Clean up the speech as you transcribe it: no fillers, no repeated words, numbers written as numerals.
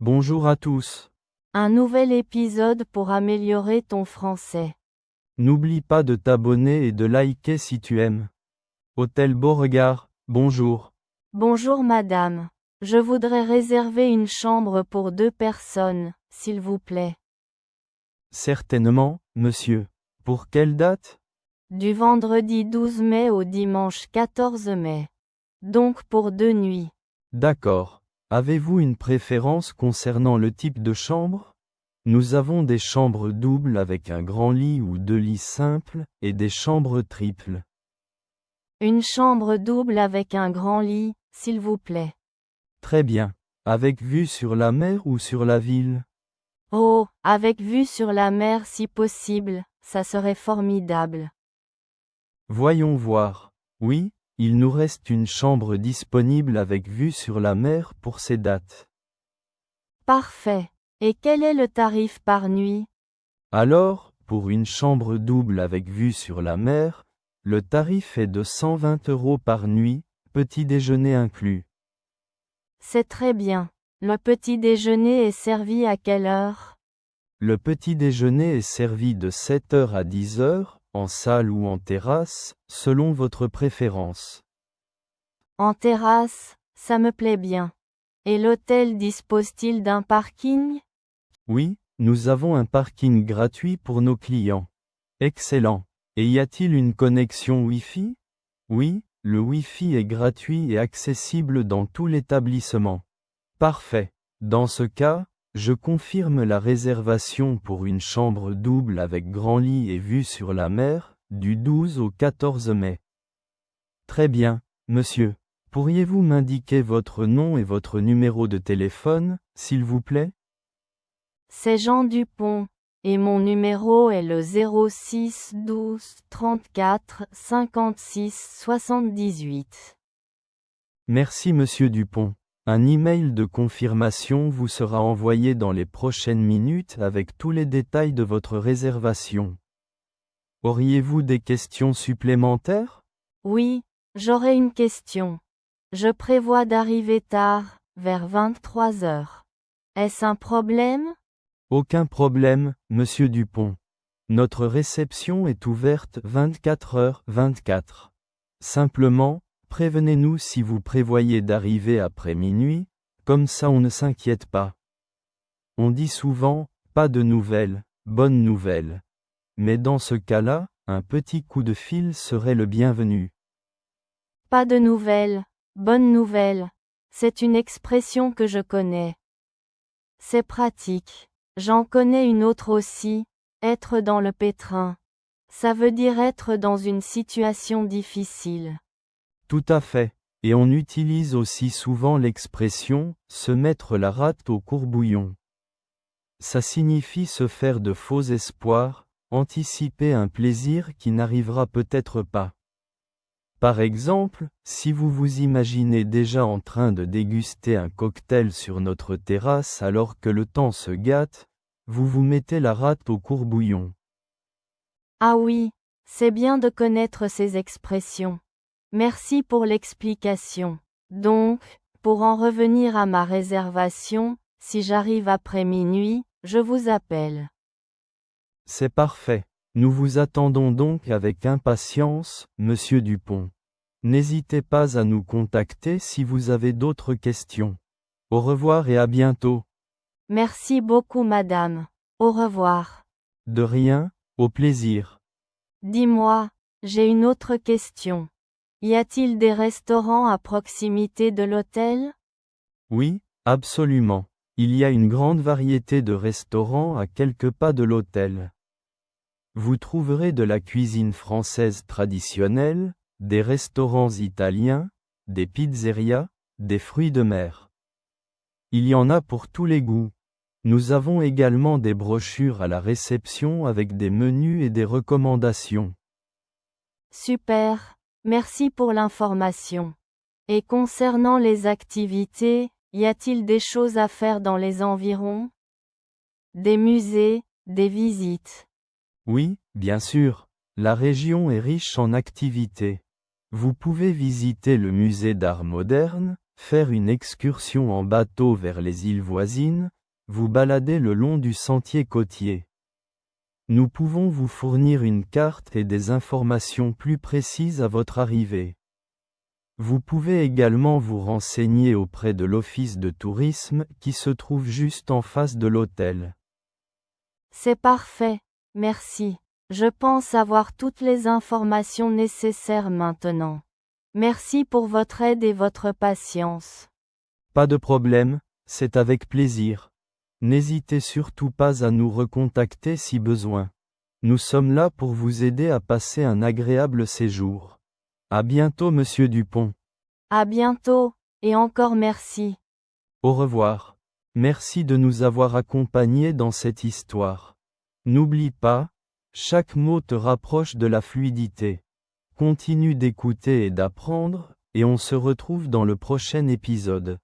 Bonjour à tous. Un nouvel épisode pour améliorer ton français. N'oublie pas de t'abonner et de liker si tu aimes. Hôtel Beauregard, bonjour. Bonjour madame. Je voudrais réserver une chambre pour 2 personnes, s'il vous plaît. Certainement, monsieur. Pour quelle date? Du vendredi 12 mai au dimanche 14 mai. Donc pour 2 nuits. D'accord. Avez-vous une préférence concernant le type de chambre? Nous avons des chambres doubles avec un grand lit ou 2 lits simples, et des chambres triples. Une chambre double avec un grand lit, s'il vous plaît. Très bien. Avec vue sur la mer ou sur la ville? Oh, avec vue sur la mer si possible, ça serait formidable. Voyons voir. Oui, il nous reste une chambre disponible avec vue sur la mer pour ces dates. Parfait. Et quel est le tarif par nuit? Alors, pour une chambre double avec vue sur la mer, le tarif est de 120 € par nuit, petit déjeuner inclus. C'est très bien. Le petit déjeuner est servi à quelle heure? Le petit déjeuner est servi de 7 h à 10 h, en salle ou en terrasse, selon votre préférence. En terrasse, ça me plaît bien. Et l'hôtel dispose-t-il d'un parking? Oui, nous avons un parking gratuit pour nos clients. Excellent. Et y a-t-il une connexion Wi-Fi? Oui, le Wi-Fi est gratuit et accessible dans tout l'établissement. Parfait. Dans ce cas, je confirme la réservation pour une chambre double avec grand lit et vue sur la mer, du 12 au 14 mai. Très bien, monsieur. Pourriez-vous m'indiquer votre nom et votre numéro de téléphone, s'il vous plaît? C'est Jean Dupont. Et mon numéro est le 06 12 34 56 78. Merci monsieur Dupont. Un email de confirmation vous sera envoyé dans les prochaines minutes avec tous les détails de votre réservation. Auriez-vous des questions supplémentaires? Oui, j'aurais une question. Je prévois d'arriver tard, vers 23 heures. Est-ce un problème? Aucun problème, monsieur Dupont. Notre réception est ouverte 24h/24. Simplement, prévenez-nous si vous prévoyez d'arriver après minuit, comme ça on ne s'inquiète pas. On dit souvent, pas de nouvelles, bonne nouvelle. Mais dans ce cas-là, un petit coup de fil serait le bienvenu. Pas de nouvelles, bonne nouvelle. C'est une expression que je connais. C'est pratique. J'en connais une autre aussi, être dans le pétrin. Ça veut dire être dans une situation difficile. Tout à fait. Et on utilise aussi souvent l'expression « se mettre la rate au courbouillon ». Ça signifie se faire de faux espoirs, anticiper un plaisir qui n'arrivera peut-être pas. Par exemple, si vous vous imaginez déjà en train de déguster un cocktail sur notre terrasse alors que le temps se gâte, vous vous mettez la rate au courbouillon. Ah oui, c'est bien de connaître ces expressions. Merci pour l'explication. Donc, pour en revenir à ma réservation, si j'arrive après minuit, je vous appelle. C'est parfait. Nous vous attendons donc avec impatience, monsieur Dupont. N'hésitez pas à nous contacter si vous avez d'autres questions. Au revoir et à bientôt. Merci beaucoup madame. Au revoir. De rien, au plaisir. Dis-moi, j'ai une autre question. Y a-t-il des restaurants à proximité de l'hôtel? Oui, absolument. Il y a une grande variété de restaurants à quelques pas de l'hôtel. Vous trouverez de la cuisine française traditionnelle, des restaurants italiens, des pizzerias, des fruits de mer. Il y en a pour tous les goûts. Nous avons également des brochures à la réception avec des menus et des recommandations. Super, merci pour l'information. Et concernant les activités, y a-t-il des choses à faire dans les environs? Des musées, des visites. Oui, bien sûr. La région est riche en activités. Vous pouvez visiter le musée d'art moderne, faire une excursion en bateau vers les îles voisines, vous balader le long du sentier côtier. Nous pouvons vous fournir une carte et des informations plus précises à votre arrivée. Vous pouvez également vous renseigner auprès de l'office de tourisme qui se trouve juste en face de l'hôtel. C'est parfait, merci. Je pense avoir toutes les informations nécessaires maintenant. Merci pour votre aide et votre patience. Pas de problème, c'est avec plaisir. N'hésitez surtout pas à nous recontacter si besoin. Nous sommes là pour vous aider à passer un agréable séjour. À bientôt Monsieur Dupont. À bientôt, et encore merci. Au revoir. Merci de nous avoir accompagnés dans cette histoire. N'oublie pas, chaque mot te rapproche de la fluidité. Continue d'écouter et d'apprendre, et on se retrouve dans le prochain épisode.